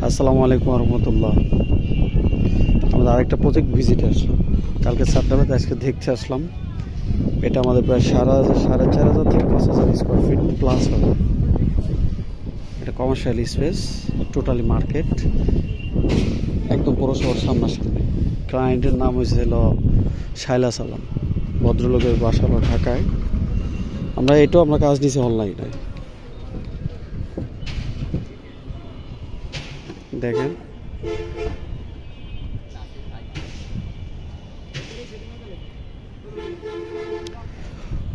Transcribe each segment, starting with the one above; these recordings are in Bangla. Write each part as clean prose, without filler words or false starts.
আসসালামু আলাইকুম রহমতুল্লাহ। আমাদের আরেকটা প্রজেক্ট ভিজিট আসলো কালকে সাতটাতে, আজকে দেখতে আসলাম। এটা আমাদের প্রায় 4,500 থেকে 5,000 স্কোয়ার ফিট প্লাস হবে। এটা কমার্শিয়াল স্পেস, টোটালি মার্কেট, একদম পৌরসভার সামনাসামনি। ক্লায়েন্টের নাম হয়েছিল শাইলা সালাম, ভদ্রলোকের বাসা হলো ঢাকায়। আমরা কাজ নিয়েছি অনলাইনে। দেখেন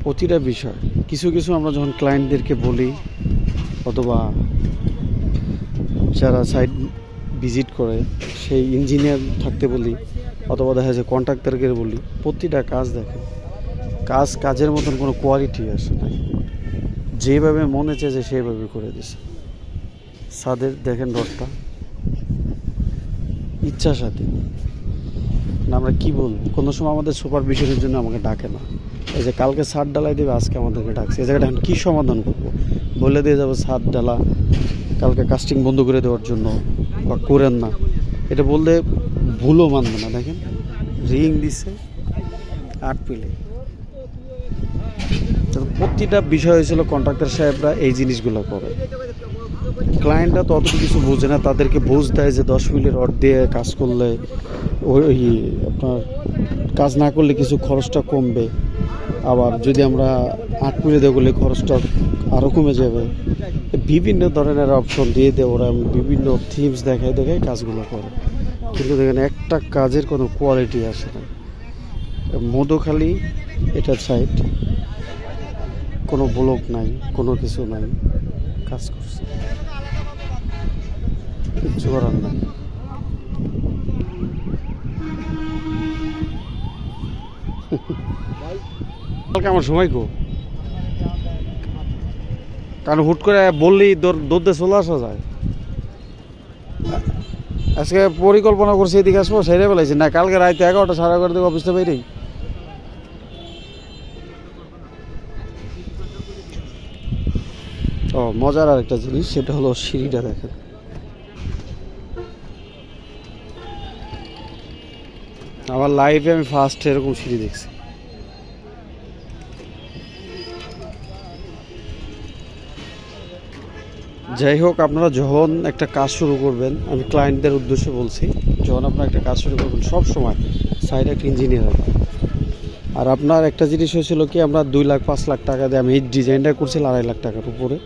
প্রতিটা বিষয় কিছু কিছু আমরা যখন ক্লায়েন্টদেরকে বলি অথবা যারা সাইট ভিজিট করে সেই ইঞ্জিনিয়ার থাকতে বলি অথবা দেখা যায় কন্ট্রাক্টরকে বলি, প্রতিটা কাজ দেখেন, কাজের মতন কোনো কোয়ালিটি আসে নাই। যেভাবে মনে চেয়েছে সেইভাবে করে দিছে। ছাদের দেখেন রডটা ইচ্ছা সাথে না। আমরা কি বলবো, কোনো সময় আমাদের সুপারভিশনের জন্য আমাকে ডাকে না। এই যে কালকে ছাদ ডালাই দেবে, আজকে আমাদেরকে ডাকছে। এই জায়গাটা এখন কী সমাধান করবো, বলে দিয়ে যাবো ছাদ ডালা কালকে কাস্টিং বন্ধ করে দেওয়ার জন্য বা করেন না, এটা বললে ভুলও মানবে না। দেখেন রিং দিছে 8 পিলে। প্রতিটা বিষয় হয়েছিল কন্ট্রাক্টর সাহেবরা এই জিনিসগুলো করে। ক্লায়েন্টরা তো অত কিছু বোঝে না, তাদেরকে বুঝ দেয় যে 10 মিলি রড দিয়ে কাজ করলে ওই আপনার কাজ না করলে কিছু খরচটা কমবে, আবার যদি আমরা 8 মিলি দিয়ে করলে খরচটা আরও কমে যাবে। বিভিন্ন ধরনের অপশন দিয়ে দেয় ওরা, বিভিন্ন থিমস দেখায় কাজগুলো করে। কিন্তু দেখেন একটা কাজের কোনো কোয়ালিটি আসে না। মধুখালী এটার সাইড, কোনো ব্লক নাই, কোনো কিছু নাই, কাজ করছে, কিচ্ছু করার নাই। কালকে আমার সময় গো, কারণ হুট করে বললেই দৌড়তে চলে আসা যায়। আজকে পরিকল্পনা করছি এদিকে আসবো, সেরে বলেছি না কালকে রাতে 11টা 11:30 থেকে অফিসে বেরিয়েই। মজার আরেকটা জিনিস, সেটা হলো সিঁড়িটা দেখেন। আমার লাইফে আমি ফার্স্ট এরকম সিঁড়ি দেখছি। যাই হোক, আপনারা যখন একটা কাজ শুরু করবেন, আমি ক্লায়েন্টদের উদ্দেশ্যে বলছি, যখন আপনারা একটা কাজ শুরু করবেন সব সময় সাইডে একটা ইঞ্জিনিয়ার হবে। আর আপনার একটা জিনিস হয়েছিল কি, আমরা 2 লাখ 5 লাখ টাকা দিয়ে আমি এই ডিজাইনটা করছিলাম 2.5 লাখ টাকার উপরে।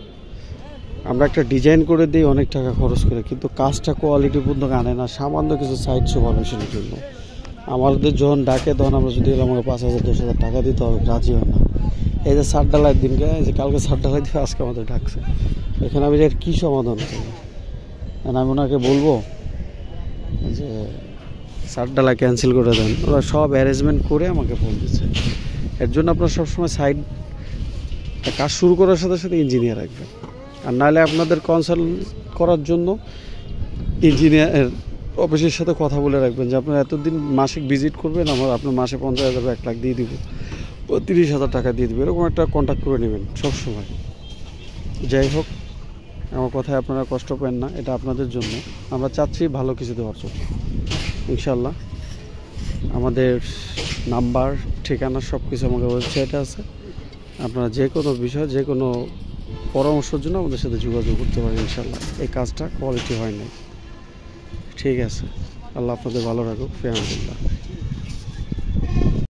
আমরা একটা ডিজাইন করে দিই অনেক টাকা খরচ করে, কিন্তু কাজটা কোয়ালিটিপূর্ণ আনে না, সামান্য কিছু সাইড সুপারভিশনের জন্য। আমাদের যখন ডাকে তখন আমরা যদি আমাকে 5,000 10,000 টাকা দিতে হবে, রাজি হয় না। এই যে ছাদ ডালাইয়ের দিনকে, যে কালকে ছাদ ডালাই দিয়ে আজকে আমাদের ডাকছে, এখানে আমি এর কী সমাধান করবো? আমি ওনাকে বলবো যে ছাদ ডালা ক্যান্সেল করে দেন। ওরা সব অ্যারেঞ্জমেন্ট করে আমাকে ফোন দিচ্ছে। এর জন্য আপনার সবসময় সাইড কাজ শুরু করার সাথে সাথে ইঞ্জিনিয়ার রাখবেন। আর নাহলে আপনাদের কনসাল্ট করার জন্য ইঞ্জিনিয়ার অফিসের সাথে কথা বলে রাখবেন যে আপনার এতদিন মাসিক ভিজিট করবেন, আপনার মাসে 50,000 1 লাখ দিয়ে দিব, 30,000 টাকা দিয়ে দেবে, এরকম একটা কন্ট্যাক্ট করে নেবেন সবসময়। যাই হোক, আমার কথায় আপনারা কষ্ট পেন না, এটা আপনাদের জন্য। আমরা চাচ্ছি ভালো কিছু দেওয়ার জন্য। ইনশাল্লাহ আমাদের নাম্বার, ঠিকানা সব কিছু আমাদের ওয়েবসাইটে আছে। আপনারা যে কোনো বিষয়, যে কোনো পরামর্শের জন্য আমাদের সাথে যোগাযোগ করতে পারেন। ইনশাল্লাহ এই কাজটা কোয়ালিটি হয় নাই। ঠিক আছে, আল্লাহ আপনাদের ভালো রাখুক। ফিয়ামানিল্লাহ।